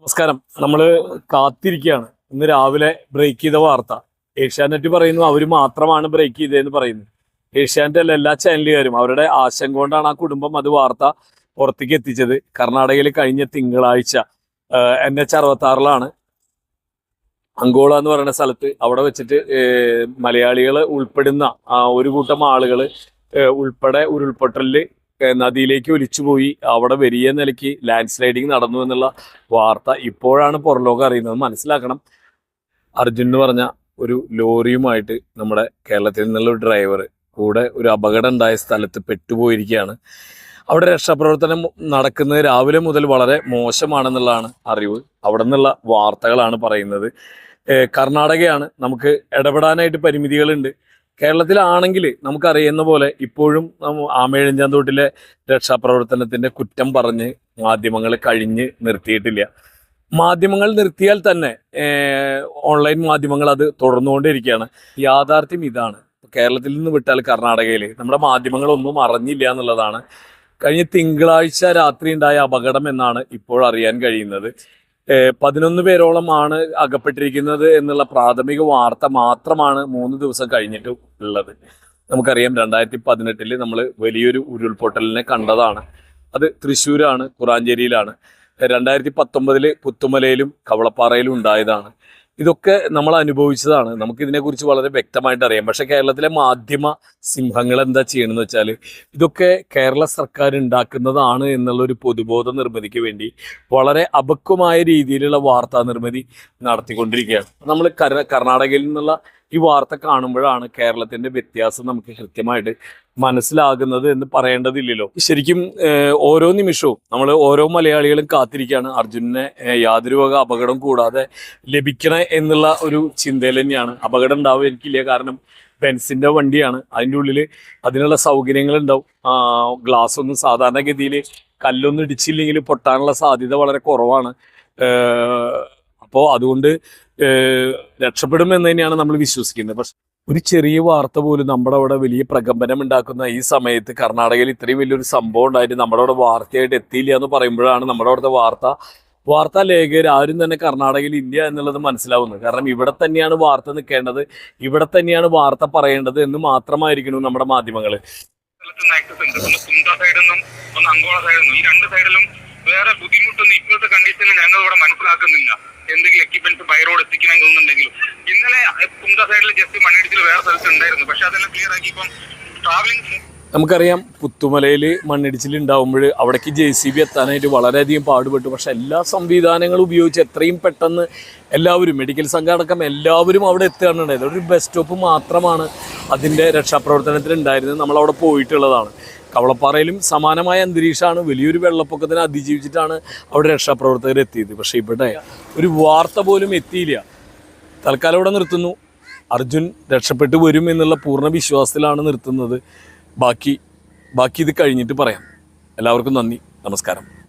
നമസ്കാരം. നമ്മൾ കാത്തിരിക്കുകയാണ്. ഇന്ന് രാവിലെ ബ്രേക്ക് ചെയ്ത വാർത്ത ഏഷ്യാനെറ്റ് പറയുന്നു അവർ മാത്രമാണ് ബ്രേക്ക് ചെയ്തതെന്ന് പറയുന്നു. ഏഷ്യാനെറ്റ് അല്ല, എല്ലാ ചാനലുകാരും അവരുടെ ആശങ്ക കൊണ്ടാണ് ആ കുടുംബം അത് വാർത്ത പുറത്തേക്ക് എത്തിച്ചത്. കർണാടകയിൽ കഴിഞ്ഞ തിങ്കളാഴ്ച NH-66 അങ്കോള എന്ന് പറയുന്ന സ്ഥലത്ത് അവിടെ വെച്ചിട്ട് മലയാളികൾ ഉൾപ്പെടുന്ന ഒരു കൂട്ടം ആളുകൾ ഉൾപ്പെടെ ഉരുൾപൊട്ടലിൽ നദിയിലേക്ക് ഒലിച്ചുപോയി. അവിടെ വലിയ നിലയ്ക്ക് ലാൻഡ് സ്ലൈഡിങ് നടന്നു എന്നുള്ള വാർത്ത ഇപ്പോഴാണ് പുറലോകം അറിയുന്നത്. മനസ്സിലാക്കണം, അർജുൻ എന്ന് പറഞ്ഞ ഒരു ലോറിയുമായിട്ട് നമ്മുടെ കേരളത്തിൽ നിന്നുള്ള ഒരു ഡ്രൈവർ കൂടെ ഒരു അപകടം ഉണ്ടായ സ്ഥലത്ത് പെട്ടുപോയിരിക്കുകയാണ്. അവിടെ രക്ഷാപ്രവർത്തനം നടക്കുന്നത് രാവിലെ മുതൽ വളരെ മോശമാണെന്നുള്ളതാണ് അറിവ്. അവിടെ നിന്നുള്ള വാർത്തകളാണ് പറയുന്നത്. കർണാടകയാണ്, നമുക്ക് ഇടപെടാനായിട്ട് പരിമിതികളുണ്ട്. കേരളത്തിലാണെങ്കിൽ നമുക്കറിയുന്ന പോലെ ഇപ്പോഴും ആമേഴഞ്ചാന്തോട്ടിലെ രക്ഷാപ്രവർത്തനത്തിൻ്റെ കുറ്റം പറഞ്ഞ് മാധ്യമങ്ങൾ കഴിഞ്ഞ് നിർത്തിയിട്ടില്ല. മാധ്യമങ്ങൾ നിർത്തിയാൽ തന്നെ ഓൺലൈൻ മാധ്യമങ്ങൾ അത് തുടർന്നുകൊണ്ടിരിക്കുകയാണ്. യാഥാർത്ഥ്യം ഇതാണ്. കേരളത്തിൽ നിന്ന് വിട്ടാൽ കർണാടകയിൽ നമ്മുടെ മാധ്യമങ്ങളൊന്നും അറിഞ്ഞില്ല എന്നുള്ളതാണ്. കഴിഞ്ഞ തിങ്കളാഴ്ച രാത്രി ഉണ്ടായ അപകടം എന്നാണ് ഇപ്പോൾ അറിയാൻ കഴിയുന്നത്. 11 പേരോളം ആണ് അകപ്പെട്ടിരിക്കുന്നത് എന്നുള്ള പ്രാഥമിക വാർത്ത മാത്രമാണ് 3 ദിവസം കഴിഞ്ഞിട്ട് ഉള്ളത്. നമുക്കറിയാം, 2018 നമ്മൾ വലിയൊരു ഉരുൾപൊട്ടലിനെ കണ്ടതാണ്. അത് തൃശ്ശൂരാണ്, കുറാഞ്ചേരിയിലാണ്. 2019 പുത്തുമലയിലും കവളപ്പാറയിലും ഉണ്ടായതാണ്. ഇതൊക്കെ നമ്മൾ അനുഭവിച്ചതാണ്. നമുക്കിതിനെക്കുറിച്ച് വളരെ വ്യക്തമായിട്ട് അറിയാം. പക്ഷേ കേരളത്തിലെ മാധ്യമ സിംഹങ്ങൾ എന്താ ചെയ്യണമെന്ന് വെച്ചാൽ ഇതൊക്കെ കേരള സർക്കാർ ഉണ്ടാക്കുന്നതാണ് എന്നുള്ളൊരു പൊതുബോധ നിർമ്മിതിക്ക് വേണ്ടി വളരെ അപക്വമായ രീതിയിലുള്ള വാർത്താ നിർമ്മിതി നടത്തിക്കൊണ്ടിരിക്കുകയാണ്. നമ്മൾ കർണാടകയിൽ നിന്നുള്ള ഈ വാർത്ത കാണുമ്പോഴാണ് കേരളത്തിൻ്റെ വ്യത്യാസം നമുക്ക് കൃത്യമായിട്ട് മനസ്സിലാകുന്നത് എന്ന് പറയേണ്ടതില്ലല്ലോ. ശരിക്കും ഓരോ നിമിഷവും നമ്മൾ ഓരോ മലയാളികളും കാത്തിരിക്കുകയാണ് അർജുനെ യാതൊരു വക അപകടം കൂടാതെ ലഭിക്കണേ എന്നുള്ള ഒരു ചിന്തയിൽ തന്നെയാണ്. അപകടം ഉണ്ടാവുകയില്ല, കാരണം ബെൻസിൻ്റെ വണ്ടിയാണ്, അതിൻ്റെ ഉള്ളിൽ അതിനുള്ള സൗകര്യങ്ങളുണ്ടാവും. ഗ്ലാസ് ഒന്നും സാധാരണഗതിയിൽ കല്ലൊന്നും ഇടിച്ചില്ലെങ്കിൽ പൊട്ടാനുള്ള സാധ്യത വളരെ കുറവാണ്. അപ്പോൾ അതുകൊണ്ട് രക്ഷപ്പെടുമെന്ന് തന്നെയാണ് നമ്മൾ വിശ്വസിക്കുന്നത്. പക്ഷെ ഒരു ചെറിയ വാർത്ത പോലും നമ്മുടെ അവിടെ വലിയ പ്രകമ്പനം ഉണ്ടാക്കുന്ന ഈ സമയത്ത് കർണാടകയിൽ ഇത്രയും വലിയൊരു സംഭവം ഉണ്ടായിട്ട് നമ്മുടെ അവിടെ വാർത്തയായിട്ട് എത്തിയില്ല എന്ന് പറയുമ്പോഴാണ് നമ്മുടെ അവിടുത്തെ വാർത്താ ലേഖകർ ആരും തന്നെ കർണാടകയിൽ ഇല്ല എന്നുള്ളത് മനസ്സിലാവുന്നത്. കാരണം ഇവിടെ തന്നെയാണ് വാർത്ത നിൽക്കേണ്ടത്, ഇവിടെ തന്നെയാണ് വാർത്ത പറയേണ്ടത് എന്ന് മാത്രമായിരിക്കണം നമ്മുടെ മാധ്യമങ്ങൾ. ഈ രണ്ട് സൈഡിലും വേറെ ബുദ്ധിമുട്ടൊന്നും ഇപ്പോഴത്തെ കണ്ടീഷനിൽ ഞങ്ങൾ ഇവിടെ മനസ്സിലാക്കുന്നില്ല. എന്തെങ്കിലും എക്യുപ്മെന്റ്സ് ബൈ റോഡ് എത്തിക്കണമെന്നുണ്ടെങ്കിലും ഇന്നലെ കുന്ത സൈഡിൽ ജസ്റ്റ് മണ്ണിടിച്ചിൽ വേറെ സ്ഥലത്ത് ഉണ്ടായിരുന്നു. പക്ഷെ അതെല്ലാം ക്ലിയർ ആക്കി ഇപ്പം ട്രാവലിംഗ്. നമുക്കറിയാം, പുത്തുമലയിൽ മണ്ണിടിച്ചിൽ ഉണ്ടാകുമ്പോൾ അവിടേക്ക് JCB എത്താനായിട്ട് വളരെയധികം പാടുപെട്ടു. പക്ഷെ എല്ലാ സംവിധാനങ്ങളും ഉപയോഗിച്ച് എത്രയും പെട്ടെന്ന് എല്ലാവരും, മെഡിക്കൽ സംഘം അടക്കം എല്ലാവരും അവിടെ എത്തുകയാണ് ഉണ്ടായത്. ഒരു ബസ് സ്റ്റോപ്പ് മാത്രമാണ് അതിൻ്റെ രക്ഷാപ്രവർത്തനത്തിൽ ഉണ്ടായിരുന്നത്. നമ്മളവിടെ പോയിട്ടുള്ളതാണ്. കവളപ്പാറയിലും സമാനമായ അന്തരീക്ഷമാണ്. വലിയൊരു വെള്ളപ്പൊക്കത്തിനെ അതിജീവിച്ചിട്ടാണ് അവിടെ രക്ഷാപ്രവർത്തകർ എത്തിയത്. പക്ഷേ ഇവിടെ ഒരു വാർത്ത പോലും എത്തിയില്ല. തൽക്കാലം ഇവിടെ നിർത്തുന്നു. അർജുൻ രക്ഷപ്പെട്ടു വരും എന്നുള്ള പൂർണ്ണ വിശ്വാസത്തിലാണ് നിർത്തുന്നത്. ബാക്കി ഇത് കഴിഞ്ഞിട്ട് പറയാം. എല്ലാവർക്കും നന്ദി, നമസ്കാരം.